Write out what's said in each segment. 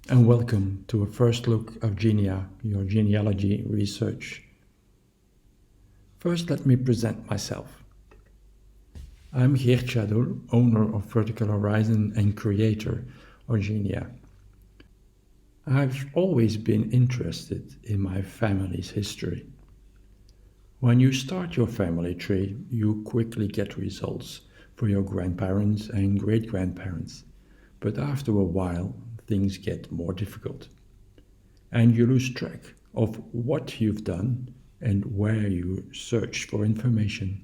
and welcome to a first look of Genea, your genealogy research. First, let me present myself. I'm Geert Chadol, owner of Vertical Horizon and creator of Genea. I've always been interested in my family's history. When you start your family tree, you quickly get results for your grandparents and great-grandparents. But after a while, things get more difficult. And you lose track of what you've done and where you search for information.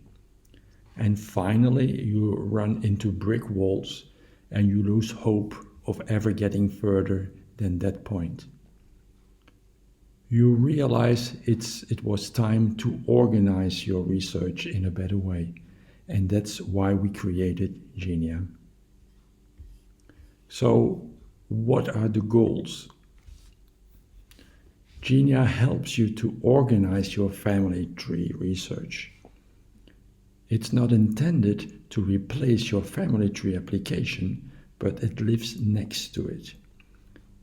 And finally, you run into brick walls and you lose hope of ever getting further than that point. You realize it was time to organize your research in a better way. And that's why we created Genea. So, what are the goals? Genea helps you to organize your family tree research. It's not intended to replace your family tree application, but it lives next to it.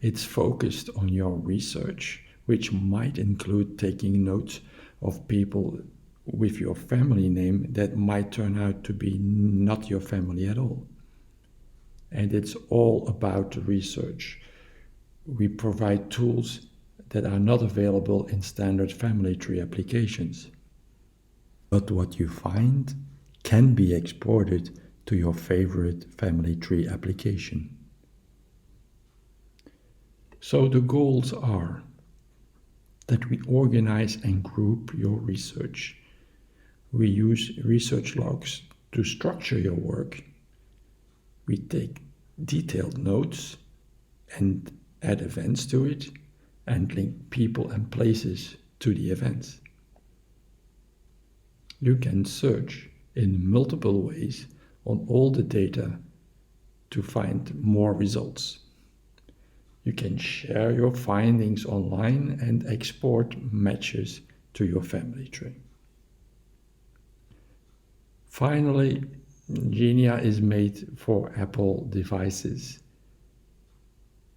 It's focused on your research, which might include taking notes of people with your family name that might turn out to be not your family at all. And it's all about research. We provide tools that are not available in standard family tree applications. But what you find can be exported to your favorite family tree application. So the goals are that we organize and group your research. We use research logs to structure your work. We take detailed notes and add events to it and link people and places to the events. You can search in multiple ways on all the data to find more results. You can share your findings online and export matches to your family tree. Finally, Genea is made for Apple devices.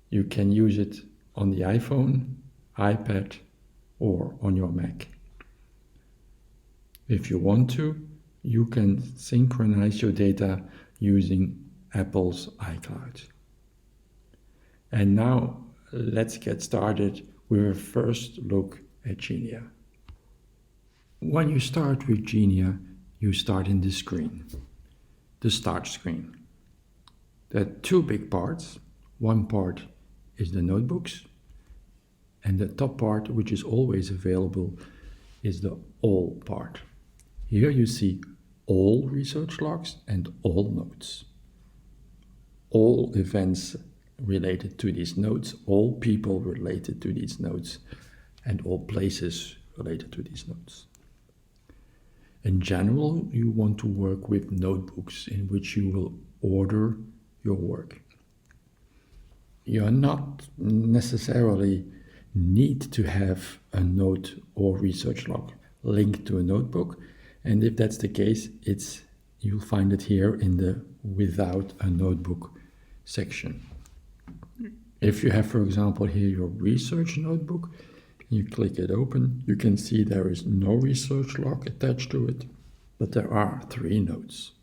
You can use it on the iPhone, iPad, or on your Mac. If you want to, you can synchronize your data using Apple's iCloud. And now let's get started with a first look at Genea. When you start with Genea, you start in the screen, the start screen. There are two big parts. One part is the notebooks, and the top part, which is always available, is the all part. Here you see all research logs and all notes. All events related to these notes, all people related to these notes, and all places related to these notes. In general, you want to work with notebooks in which you will order your work. You are not necessarily need to have a note or research log linked to a notebook, and if that's the case, you'll find it here in the without a notebook section. If you have, for example, here your research notebook, you click it open, you can see there is no research log attached to it, but there are 3 notes.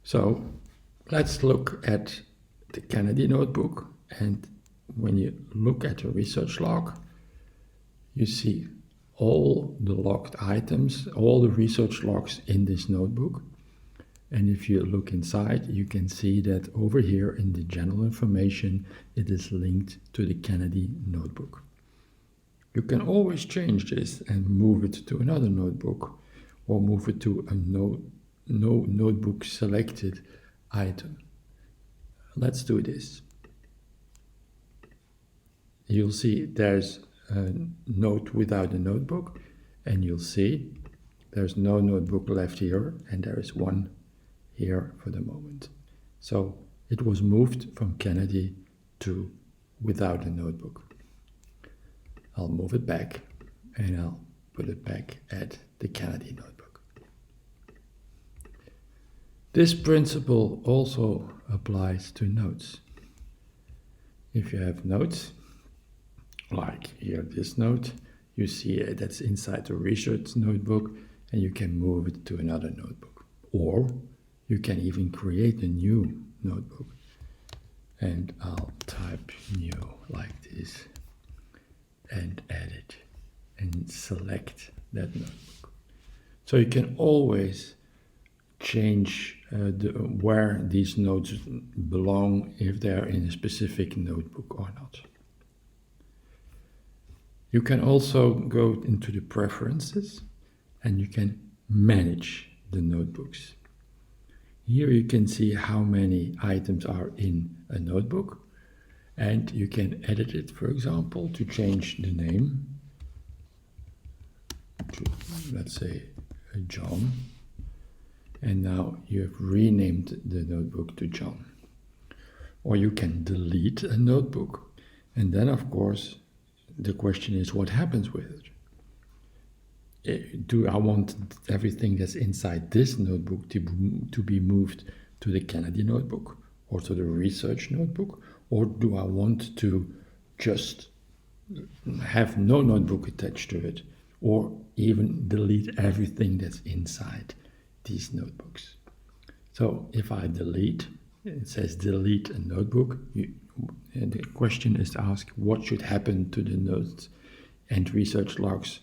So let's look at the Kennedy notebook, and when you look at the research log, you see all the logged items, all the research logs in this notebook. And if you look inside, you can see that over here in the general information, it is linked to the Kennedy notebook. You can always change this and move it to another notebook or move it to a no notebook selected item. Let's do this. You'll see there's a note without a notebook, and you'll see there's no notebook left here, and there is one here for the moment. So it was moved from Kennedy to without a notebook. I'll move it back and I'll put it back at the Kennedy notebook. This principle also applies to notes. if you have notes, like here this note, you see that's inside the research notebook, and you can move it to another notebook. Or you can even create a new notebook. And I'll type new like this and edit and select that notebook. So you can always change where these notes belong, if they're in a specific notebook or not. You can also go into the preferences and you can manage the notebooks. Here you can see how many items are in a notebook, and you can edit it, for example, to change the name to, let's say, John. And now you have renamed the notebook to John. Or you can delete a notebook, and then of course the question is, what happens with it? Do I want everything that's inside this notebook to be moved to the Kennedy notebook or to the research notebook? Or do I want to just have no notebook attached to it, or even delete everything that's inside these notebooks? So if I delete, it says delete a notebook, and the question is asked, what should happen to the notes and research logs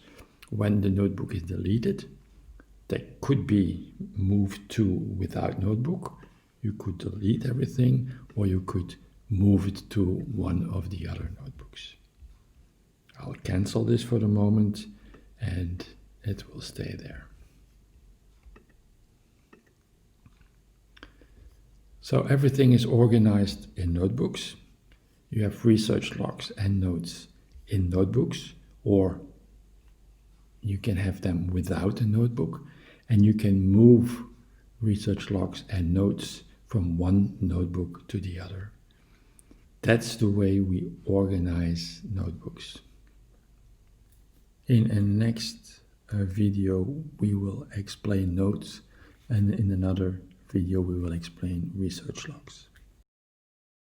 when the notebook is deleted? They could be moved to without notebook. You could delete everything, or you could move it to one of the other notebooks. I'll cancel this for the moment, and it will stay there. So everything is organized in notebooks. You have research logs and notes in notebooks, or you can have them without a notebook, and you can move research logs and notes from one notebook to the other. That's the way we organize notebooks. In a next video, we will explain notes, and in another video, we will explain research logs.